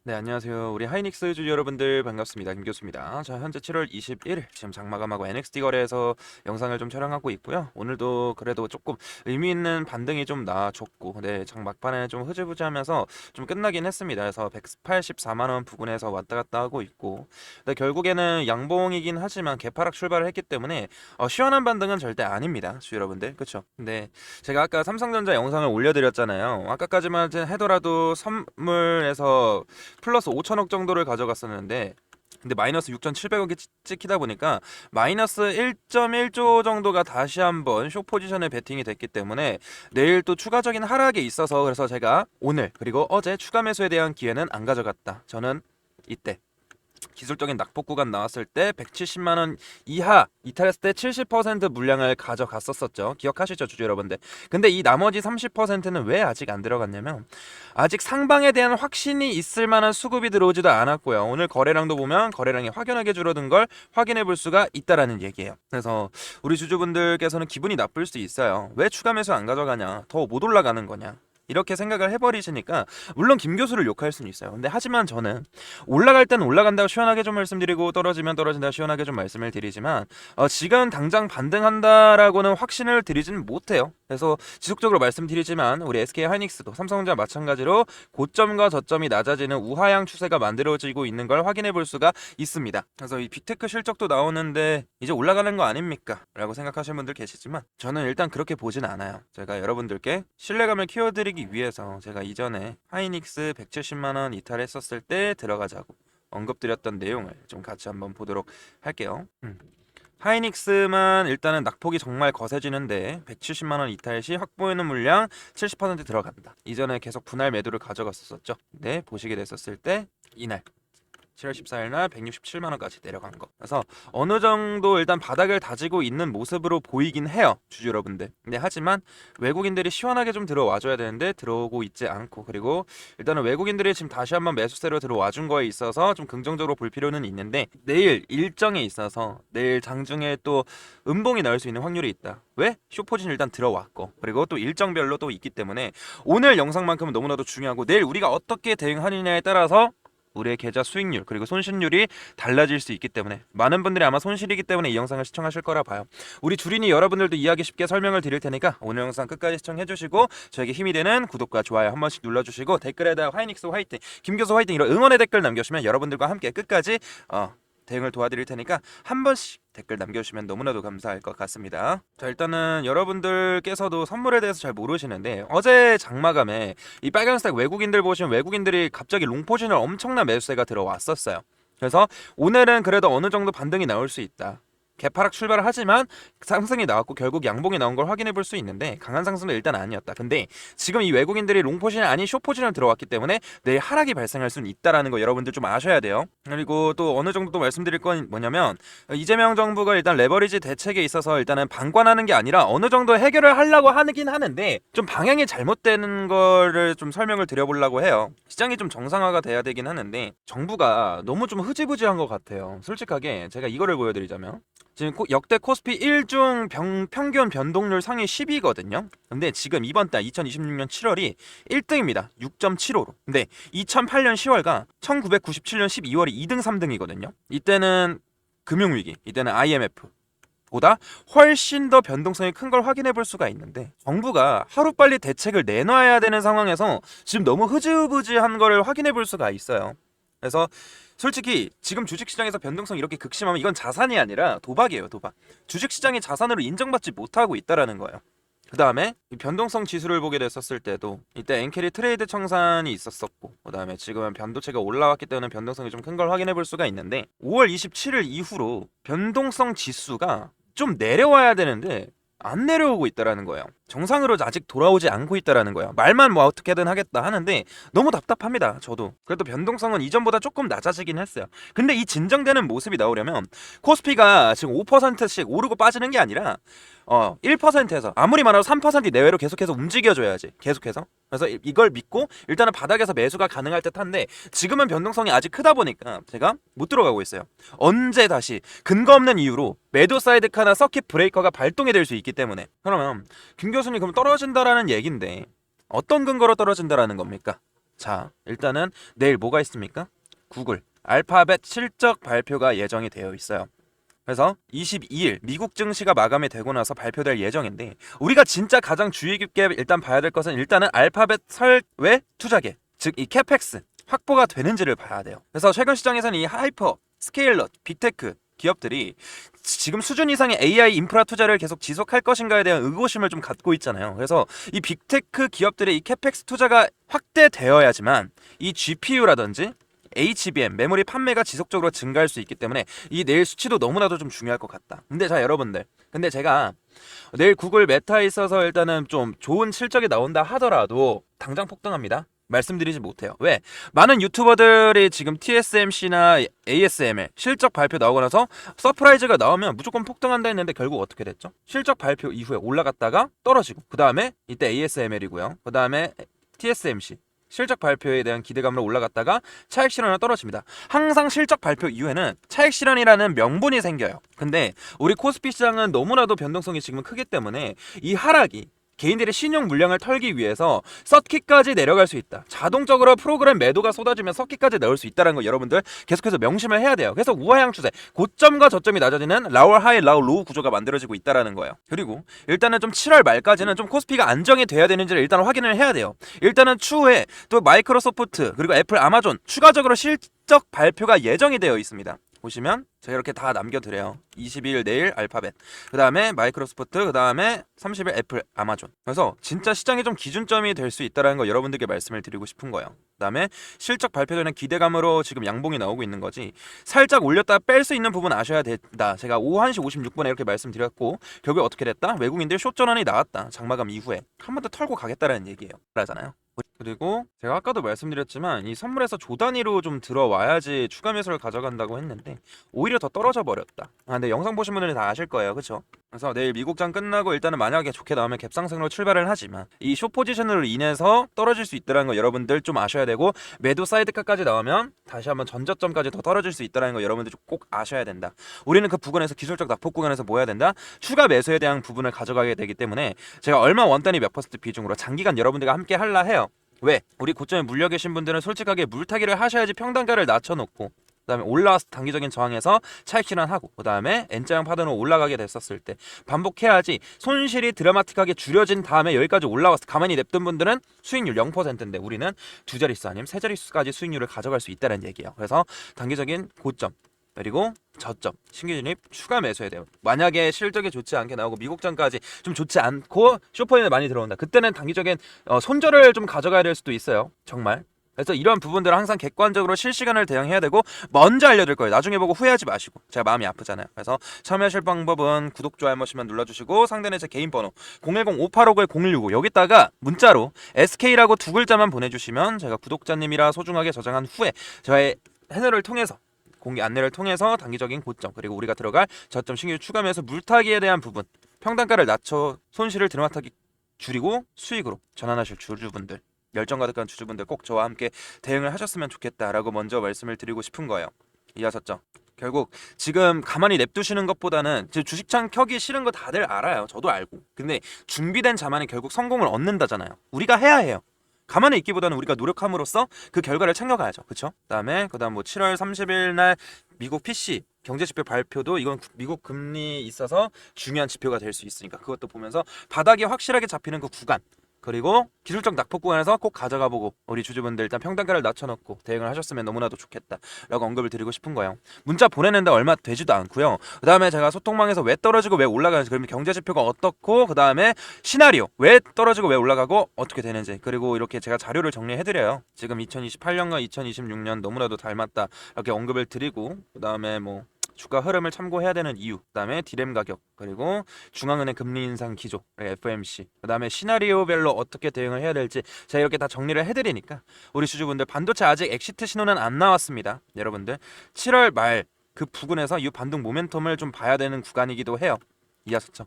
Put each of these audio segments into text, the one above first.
네, 안녕하세요. 우리 하이닉스 주주 여러분들 반갑습니다. 김 교수입니다. 자, 현재 7월 21일 지금 장마감하고 NXT 거래에서 영상을 좀 촬영하고 있고요. 오늘도 그래도 조금 의미 있는 반등이 좀 나와줬고, 네, 장 막판에 좀 흐지부지하면서 좀 끝나긴 했습니다. 그래서 184만 원 부근에서 왔다 갔다 하고 있고, 근데 결국에는 양봉이긴 하지만 개파락 출발을 했기 때문에 시원한 반등은 절대 아닙니다, 주주 여러분들. 그렇죠? 근데 제가 아까 삼성전자 영상을 올려드렸잖아요. 아까까지만 해더라도 선물에서 플러스 5천억 정도를 가져갔었는데, 근데 마이너스 6,700억이 찍히다 보니까 마이너스 1.1조 정도가 다시 한번 숏 포지션에 베팅이 됐기 때문에 내일 또 추가적인 하락이 있어서, 그래서 제가 오늘 그리고 어제 추가 매수에 대한 기회는 안 가져갔다. 저는 이때 기술적인 낙폭 구간 나왔을 때 170만 원 이하 이탈했을 때 70% 물량을 가져갔었었죠. 기억하시죠, 주주 여러분들? 근데 이 나머지 30%는 왜 아직 안 들어갔냐면, 아직 상방에 대한 확신이 있을 만한 수급이 들어오지도 않았고요. 오늘 거래량도 보면 거래량이 확연하게 줄어든 걸 확인해 볼 수가 있다라는 얘기예요. 그래서 우리 주주분들께서는 기분이 나쁠 수 있어요. 왜 추가 매수 안 가져가냐? 더 못 올라가는 거냐? 이렇게 생각을 해버리시니까, 물론 김 교수를 욕할 수는 있어요. 근데 하지만 저는 올라갈 땐 올라간다고 시원하게 좀 말씀드리고, 떨어지면 떨어진다고 시원하게 좀 말씀을 드리지만, 지금 당장 반등한다라고는 확신을 드리진 못해요. 그래서 지속적으로 말씀드리지만, 우리 SK 하이닉스도 삼성전자 마찬가지로 고점과 저점이 낮아지는 우하향 추세가 만들어지고 있는 걸 확인해 볼 수가 있습니다. 그래서 이 빅테크 실적도 나오는데 이제 올라가는 거 아닙니까? 라고 생각하시는 분들 계시지만, 저는 일단 그렇게 보진 않아요. 제가 여러분들께 신뢰감을 키워드리기 위해서 제가 이전에 하이닉스 170만원 이탈했었을 때 들어가자고 언급드렸던 내용을 좀 같이 한번 보도록 할게요. 하이닉스만 일단은 낙폭이 정말 거세지는데 170만원 이탈 시 확보해놓은 물량 70% 들어간다. 이전에 계속 분할 매도를 가져갔었죠. 네, 보시게 됐었을 때 이날 7월 14일 날 167만 원까지 내려간 거. 그래서 어느 정도 일단 바닥을 다지고 있는 모습으로 보이긴 해요, 주주 여러분들. 근데 하지만 외국인들이 시원하게 좀 들어와줘야 되는데 들어오고 있지 않고, 그리고 일단은 외국인들이 지금 다시 한번 매수세로 들어와준 거에 있어서 좀 긍정적으로 볼 필요는 있는데, 내일 일정에 있어서 내일 장중에 또 음봉이 나올 수 있는 확률이 있다. 왜? 쇼포진 일단 들어왔고, 그리고 또 일정별로 또 있기 때문에 오늘 영상만큼은 너무나도 중요하고, 내일 우리가 어떻게 대응하느냐에 따라서 우리의 계좌 수익률 그리고 손실률이 달라질 수 있기 때문에, 많은 분들이 아마 손실이기 때문에 이 영상을 시청하실 거라 봐요. 우리 주린이 여러분들도 이해하기 쉽게 설명을 드릴 테니까 오늘 영상 끝까지 시청해 주시고, 저에게 힘이 되는 구독과 좋아요 한 번씩 눌러주시고, 댓글에다 하이닉스 화이팅, 김교수 화이팅 이런 응원의 댓글 남겨주시면 여러분들과 함께 끝까지 대응을 도와드릴 테니까 한 번씩 댓글 남겨주시면 너무나도 감사할 것 같습니다. 자, 일단은 여러분들께서도 선물에 대해서 잘 모르시는데, 어제 장마감에 이 빨간색 외국인들 보시면 외국인들이 갑자기 롱포진을 엄청난 매수세가 들어왔었어요. 그래서 오늘은 그래도 어느 정도 반등이 나올 수 있다. 개파락 출발을 하지만 상승이 나왔고 결국 양봉이 나온 걸 확인해 볼 수 있는데, 강한 상승은 일단 아니었다. 근데 지금 이 외국인들이 롱포진이 아닌 숏포진을 들어왔기 때문에 내일 하락이 발생할 수는 있다라는 거 여러분들 좀 아셔야 돼요. 그리고 또 어느 정도 또 말씀드릴 건 뭐냐면, 이재명 정부가 일단 레버리지 대책에 있어서 일단은 방관하는 게 아니라 어느 정도 해결을 하려고 하긴 하는데, 좀 방향이 잘못되는 거를 좀 설명을 드려보려고 해요. 시장이 좀 정상화가 돼야 되긴 하는데 정부가 너무 좀 흐지부지한 것 같아요. 솔직하게 제가 이거를 보여드리자면, 지금 역대 코스피 1중 평균 변동률 상위 10위거든요. 근데 지금 이번 달 2026년 7월이 1등입니다. 6.75로. 근데 2008년 10월과 1997년 12월이 2등 3등이거든요. 이때는 금융위기, 이때는 IMF 보다 훨씬 더 변동성이 큰 걸 확인해 볼 수가 있는데, 정부가 하루빨리 대책을 내놔야 되는 상황에서 지금 너무 흐지부지한 거를 확인해 볼 수가 있어요. 그래서 솔직히 지금 주식시장에서 변동성이 이렇게 극심하면 이건 자산이 아니라 도박이에요, 도박. 주식시장이 자산으로 인정받지 못하고 있다라는 거예요. 그 다음에 변동성 지수를 보게 됐었을 때도 이때 엔캐리 트레이드 청산이 있었었고, 그 다음에 지금은 변도체가 올라왔기 때문에 변동성이 좀 큰 걸 확인해 볼 수가 있는데, 5월 27일 이후로 변동성 지수가 좀 내려와야 되는데 안 내려오고 있다라는 거예요. 정상으로 아직 돌아오지 않고 있다라는 거예요. 말만 뭐 어떻게든 하겠다 하는데 너무 답답합니다, 저도. 그래도 변동성은 이전보다 조금 낮아지긴 했어요. 근데 이 진정되는 모습이 나오려면 코스피가 지금 5%씩 오르고 빠지는 게 아니라 1%에서 아무리 많아도 3% 내외로 계속해서 움직여줘야지, 계속해서. 그래서 이걸 믿고 일단은 바닥에서 매수가 가능할 듯한데, 지금은 변동성이 아직 크다 보니까 제가 못 들어가고 있어요. 언제 다시 근거 없는 이유로 매도 사이드 카나 서킷 브레이커가 발동이 될 수 있기 때문에. 그러면 김 교수님, 그럼 떨어진다라는 얘긴데 어떤 근거로 떨어진다라는 겁니까? 자, 일단은 내일 뭐가 있습니까? 구글 알파벳 실적 발표가 예정이 되어 있어요. 그래서 22일 미국 증시가 마감이 되고 나서 발표될 예정인데, 우리가 진짜 가장 주의 깊게 일단 봐야 될 것은 일단은 알파벳 설외 투자계, 즉 이 캐펙스 확보가 되는지를 봐야 돼요. 그래서 최근 시장에서는 이 하이퍼, 스케일러, 빅테크 기업들이 지금 수준 이상의 AI 인프라 투자를 계속 지속할 것인가에 대한 의구심을 좀 갖고 있잖아요. 그래서 이 빅테크 기업들의 이 캐펙스 투자가 확대되어야지만 이 GPU라든지 HBM 메모리 판매가 지속적으로 증가할 수 있기 때문에 이 내일 수치도 너무나도 좀 중요할 것 같다. 근데 자, 여러분들, 근데 제가 내일 구글 메타에 있어서 일단은 좀 좋은 실적이 나온다 하더라도 당장 폭등합니다. 말씀드리지 못해요. 왜? 많은 유튜버들이 지금 TSMC나 ASML 실적 발표 나오고 나서 서프라이즈가 나오면 무조건 폭등한다 했는데 결국 어떻게 됐죠? 실적 발표 이후에 올라갔다가 떨어지고, 그 다음에 이때 ASML이고요. 그 다음에 TSMC 실적 발표에 대한 기대감으로 올라갔다가 차익 실현으로 떨어집니다. 항상 실적 발표 이후에는 차익 실현이라는 명분이 생겨요. 근데 우리 코스피 시장은 너무나도 변동성이 지금 크기 때문에 이 하락이 개인들의 신용 물량을 털기 위해서 서킷까지 내려갈 수 있다. 자동적으로 프로그램 매도가 쏟아지면 서킷까지 넣을 수 있다는 거 여러분들 계속해서 명심을 해야 돼요. 그래서 우하향 추세, 고점과 저점이 낮아지는 라워 하이 라워 로우 구조가 만들어지고 있다라는 거예요. 그리고 일단은 좀 7월 말까지는 좀 코스피가 안정이 돼야 되는지를 일단 확인을 해야 돼요. 일단은 추후에 또 마이크로소프트 그리고 애플, 아마존 추가적으로 실적 발표가 예정이 되어 있습니다. 보시면 제가 이렇게 다 남겨드려요. 22일 내일 알파벳, 그 다음에 마이크로소프트, 그 다음에 30일 애플, 아마존. 그래서 진짜 시장이 좀 기준점이 될 수 있다는 거 여러분들께 말씀을 드리고 싶은 거예요. 그 다음에 실적 발표되는 기대감으로 지금 양봉이 나오고 있는 거지, 살짝 올렸다 뺄 수 있는 부분 아셔야 된다. 제가 오후 1시 56분에 이렇게 말씀드렸고, 결국에 어떻게 됐다? 외국인들 숏 전환이 나왔다. 장마감 이후에 한 번 더 털고 가겠다라는 얘기예요. 그러잖아요. 그리고 제가 아까도 말씀드렸지만 이 선물에서 조 단위로 좀 들어와야지 추가 매수를 가져간다고 했는데 오히려 더 떨어져 버렸다. 근데 영상 보신 분들은 다 아실 거예요, 그쵸? 그래서 내일 미국장 끝나고 일단은 만약에 좋게 나오면 갭상승으로 출발을 하지만 이 숏 포지션으로 인해서 떨어질 수 있다는 거 여러분들 좀 아셔야 되고, 매도 사이드카까지 나오면 다시 한번 전저점까지 더 떨어질 수 있다는 거 여러분들 꼭 아셔야 된다. 우리는 그 부분에서 기술적 낙폭 구간에서 뭐 해야 된다? 추가 매수에 대한 부분을 가져가게 되기 때문에 제가 얼마 원단위 몇 퍼센트 비중으로 장기간 여러분들과 함께 할라 해요. 왜? 우리 고점에 물려 계신 분들은 솔직하게 물타기를 하셔야지 평단가를 낮춰놓고, 그 다음에 올라와서 단기적인 저항에서 차익 실현하고, 그 다음에 N자형 파동으로 올라가게 됐었을 때 반복해야지 손실이 드라마틱하게 줄여진 다음에 여기까지 올라와서 가만히 냅둔 분들은 수익률 0%인데 우리는 두 자릿수 아니면 세 자릿수까지 수익률을 가져갈 수 있다는 얘기예요. 그래서 단기적인 고점 그리고 저점 신규 진입 추가 매수해야 돼요. 만약에 실적이 좋지 않게 나오고 미국장까지 좀 좋지 않고 쇼퍼인에 많이 들어온다, 그때는 단기적인 손절을 좀 가져가야 될 수도 있어요, 정말. 그래서 이런 부분들은 항상 객관적으로 실시간을 대응해야 되고 먼저 알려드릴 거예요. 나중에 보고 후회하지 마시고. 제가 마음이 아프잖아요. 그래서 참여하실 방법은 구독, 좋아요 한 번씩만 눌러주시고, 상단에 제 개인 번호 010-5859-0165 여기다가 문자로 SK라고 두 글자만 보내주시면 제가 구독자님이라 소중하게 저장한 후에 저의 해널을 통해서 공개 안내를 통해서 단기적인 고점 그리고 우리가 들어갈 저점 신규 추가 매수 물타기에 대한 부분, 평단가를 낮춰 손실을 드라마틱하게 줄이고 수익으로 전환하실 주주분들, 열정 가득한 주주분들 꼭 저와 함께 대응을 하셨으면 좋겠다라고 먼저 말씀을 드리고 싶은 거예요. 이해하셨죠? 결국 지금 가만히 냅두시는 것보다는 주식창 켜기 싫은 거 다들 알아요. 저도 알고. 근데 준비된 자만이 결국 성공을 얻는다잖아요. 우리가 해야 해요. 가만히 있기보다는 우리가 노력함으로써 그 결과를 챙겨가야죠. 그쵸? 그다음 뭐 7월 30일 날 미국 PC 경제지표 발표도 이건 미국 금리 있어서 중요한 지표가 될 수 있으니까 그것도 보면서 바닥이 확실하게 잡히는 그 구간, 그리고 기술적 낙폭 구간에서 꼭 가져가 보고 우리 주주분들 일단 평단가를 낮춰놓고 대응을 하셨으면 너무나도 좋겠다라고 언급을 드리고 싶은 거예요. 문자 보내는데 얼마 되지도 않고요. 그 다음에 제가 소통망에서 왜 떨어지고 왜 올라가는지, 그러면 경제지표가 어떻고, 그 다음에 시나리오 왜 떨어지고 왜 올라가고 어떻게 되는지, 그리고 이렇게 제가 자료를 정리해드려요. 지금 2028년과 2026년 너무나도 닮았다 이렇게 언급을 드리고, 그 다음에 뭐 주가 흐름을 참고해야 되는 이유, 그 다음에 디램 가격, 그리고 중앙은행 금리 인상 기조, FOMC, 그 다음에 시나리오별로 어떻게 대응을 해야 될지 제가 이렇게 다 정리를 해드리니까 우리 주주분들 반도체 아직 엑시트 신호는 안 나왔습니다. 여러분들 7월 말 그 부근에서 이 반등 모멘텀을 좀 봐야 되는 구간이기도 해요. 이해하셨죠?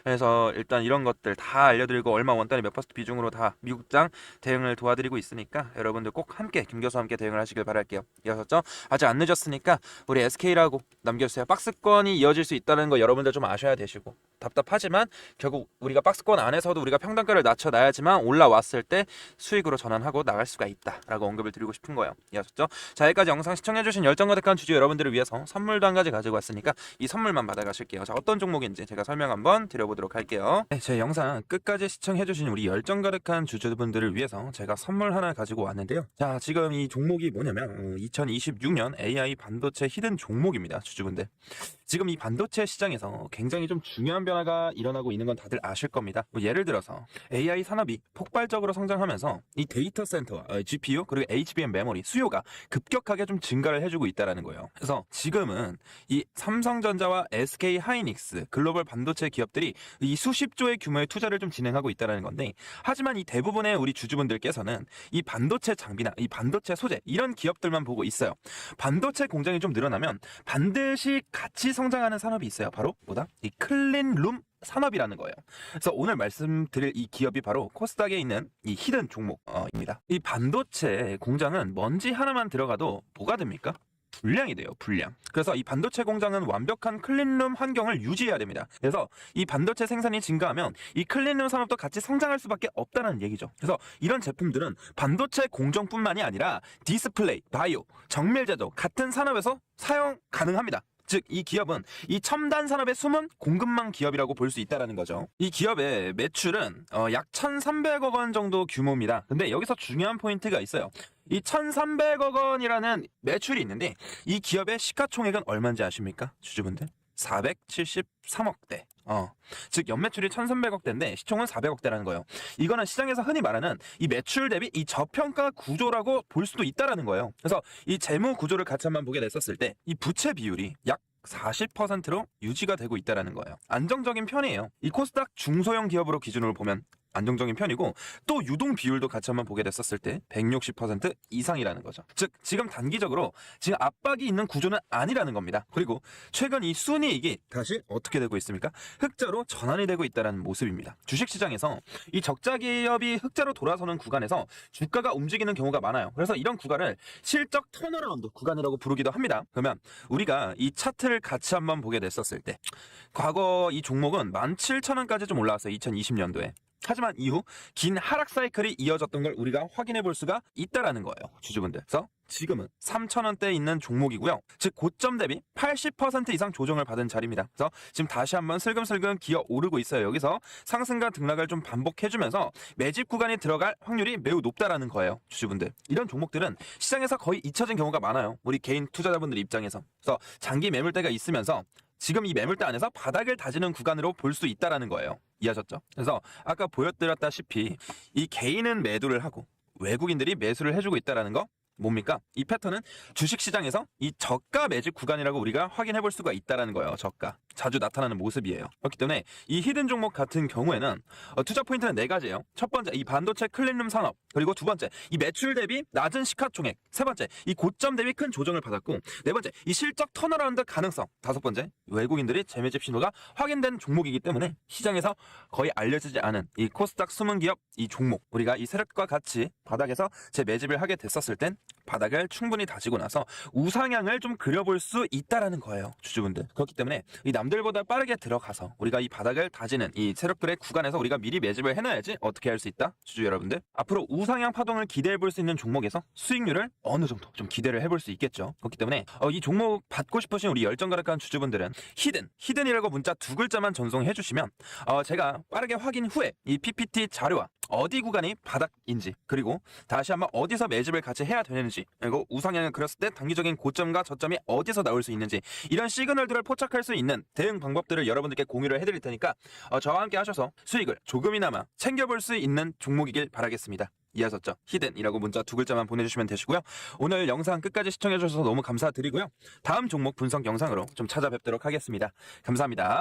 그래서 일단 이런 것들 다 알려드리고 얼마 원단위 몇 퍼센트 비중으로 다 미국장 대응을 도와드리고 있으니까 여러분들 꼭 함께 김교수와 함께 대응을 하시길 바랄게요. 이어졌죠? 아직 안 늦었으니까 우리 SK라고 남겨주세요. 박스권이 이어질 수 있다는 거 여러분들 좀 아셔야 되시고, 답답하지만 결국 우리가 박스권 안에서도 우리가 평단가를 낮춰놔야지만 올라왔을 때 수익으로 전환하고 나갈 수가 있다라고 언급을 드리고 싶은 거예요. 이해하셨죠? 자, 여기까지 영상 시청해주신 열정 가득한 주주 여러분들을 위해서 선물도 한 가지 가지고 왔으니까 이 선물만 받아가실게요. 자, 어떤 종목인지 제가 설명 한번 드려보도록 할게요. 네, 제 영상 끝까지 시청해주신 우리 열정 가득한 주주분들을 위해서 제가 선물 하나 가지고 왔는데요. 자, 지금 이 종목이 뭐냐면 2026년 AI 반도체 히든 종목입니다. 주주분들, 지금 이 반도체 시장에서 굉장히 좀 중요한 변화가 일어나고 있는 건 다들 아실 겁니다. 뭐 예를 들어서 AI 산업이 폭발적으로 성장하면서 이 데이터 센터와 GPU 그리고 HBM 메모리 수요가 급격하게 좀 증가를 해주고 있다는 거예요. 그래서 지금은 이 삼성전자와 SK 하이닉스 글로벌 반도체 기업들이 이 수십조의 규모의 투자를 좀 진행하고 있다는 건데, 하지만 이 대부분의 우리 주주분들께서는 이 반도체 장비나 이 반도체 소재 이런 기업들만 보고 있어요. 반도체 공장이 좀 늘어나면 반드시 같이 성장하는 산업이 있어요. 바로 뭐다? 이 클린룸 산업이라는 거예요. 그래서 오늘 말씀드릴 이 기업이 바로 코스닥에 있는 이 히든 종목입니다. 이 반도체 공장은 먼지 하나만 들어가도 뭐가 됩니까? 불량이 돼요. 불량. 그래서 이 반도체 공장은 완벽한 클린룸 환경을 유지해야 됩니다. 그래서 이 반도체 생산이 증가하면 이 클린룸 산업도 같이 성장할 수밖에 없다는 얘기죠. 그래서 이런 제품들은 반도체 공정뿐만이 아니라 디스플레이, 바이오, 정밀 제조 같은 산업에서 사용 가능합니다. 즉, 이 기업은 이 첨단 산업의 숨은 공급망 기업이라고 볼 수 있다는 거죠. 이 기업의 매출은 약 1,300억 원 정도 규모입니다. 근데 여기서 중요한 포인트가 있어요. 이 1,300억 원이라는 매출이 있는데 이 기업의 시가총액은 얼마인지 아십니까? 주주분들? 473억대. 즉 연매출이 1,300억대인데 시총은 400억대라는 거예요. 이거는 시장에서 흔히 말하는 이 매출 대비 이 저평가 구조라고 볼 수도 있다라는 거예요. 그래서 이 재무 구조를 같이 한번 보게 됐었을 때 이 부채 비율이 약 40%로 유지가 되고 있다라는 거예요. 안정적인 편이에요. 이 코스닥 중소형 기업으로 기준으로 보면 안정적인 편이고, 또 유동 비율도 같이 한번 보게 됐었을 때 160% 이상이라는 거죠. 즉 지금 단기적으로 지금 압박이 있는 구조는 아니라는 겁니다. 그리고 최근 이 순이익이 다시 어떻게 되고 있습니까? 흑자로 전환이 되고 있다는 모습입니다. 주식시장에서 이 적자 기업이 흑자로 돌아서는 구간에서 주가가 움직이는 경우가 많아요. 그래서 이런 구간을 실적 턴어라운드 구간이라고 부르기도 합니다. 그러면 우리가 이 차트를 같이 한번 보게 됐었을 때 과거 이 종목은 17,000원까지 좀 올라왔어요. 2020년도에. 하지만 이후 긴 하락 사이클이 이어졌던 걸 우리가 확인해 볼 수가 있다라는 거예요. 주주분들. 그래서 지금은 3,000원대에 있는 종목이고요. 즉 고점 대비 80% 이상 조정을 받은 자리입니다. 그래서 지금 다시 한번 슬금슬금 기어 오르고 있어요. 여기서 상승과 등락을 좀 반복해주면서 매집 구간에 들어갈 확률이 매우 높다라는 거예요. 주주분들. 이런 종목들은 시장에서 거의 잊혀진 경우가 많아요. 우리 개인 투자자분들 입장에서. 그래서 장기 매물대가 있으면서 지금 이 매물대 안에서 바닥을 다지는 구간으로 볼 수 있다라는 거예요. 이해하셨죠? 그래서 아까 보여드렸다시피 이 개인은 매도를 하고 외국인들이 매수를 해주고 있다라는 거 뭡니까? 이 패턴은 주식시장에서 이 저가 매집 구간이라고 우리가 확인해 볼 수가 있다라는 거예요. 저가. 자주 나타나는 모습이에요. 그렇기 때문에 이 히든 종목 같은 경우에는 투자 포인트는 4가지예요. 첫 번째, 이 반도체 클린룸 산업. 그리고 두 번째, 이 매출 대비 낮은 시가총액. 세 번째, 이 고점 대비 큰 조정을 받았고, 네 번째, 이 실적 턴어라운드 가능성. 다섯 번째, 외국인들이 재매집 신호가 확인된 종목이기 때문에 시장에서 거의 알려지지 않은 이 코스닥 숨은 기업 이 종목, 우리가 이 세력과 같이 바닥에서 재매집을 하게 됐었을 땐 바닥을 충분히 다지고 나서 우상향을 좀 그려볼 수 있다라는 거예요. 주주분들. 그렇기 때문에 이 남들보다 빠르게 들어가서 우리가 이 바닥을 다지는 이 세력들의 구간에서 우리가 미리 매집을 해놔야지 어떻게 할 수 있다? 주주 여러분들. 앞으로 우상향 파동을 기대해 볼 수 있는 종목에서 수익률을 어느 정도 좀 기대를 해볼 수 있겠죠. 그렇기 때문에 이 종목 받고 싶으신 우리 열정 가득한 주주분들은 히든이라고 문자 2글자만 전송해 주시면 제가 빠르게 확인 후에 이 PPT 자료와 어디 구간이 바닥인지, 그리고 다시 한번 어디서 매집을 같이 해야 되는지, 그리고 우상향을 그렸을 때 단기적인 고점과 저점이 어디서 나올 수 있는지, 이런 시그널들을 포착할 수 있는 대응 방법들을 여러분들께 공유를 해드릴 테니까 저와 함께 하셔서 수익을 조금이나마 챙겨볼 수 있는 종목이길 바라겠습니다. 이해하셨죠? 히든이라고 문자 2글자만 보내주시면 되시고요. 오늘 영상 끝까지 시청해주셔서 너무 감사드리고요. 다음 종목 분석 영상으로 좀 찾아뵙도록 하겠습니다. 감사합니다.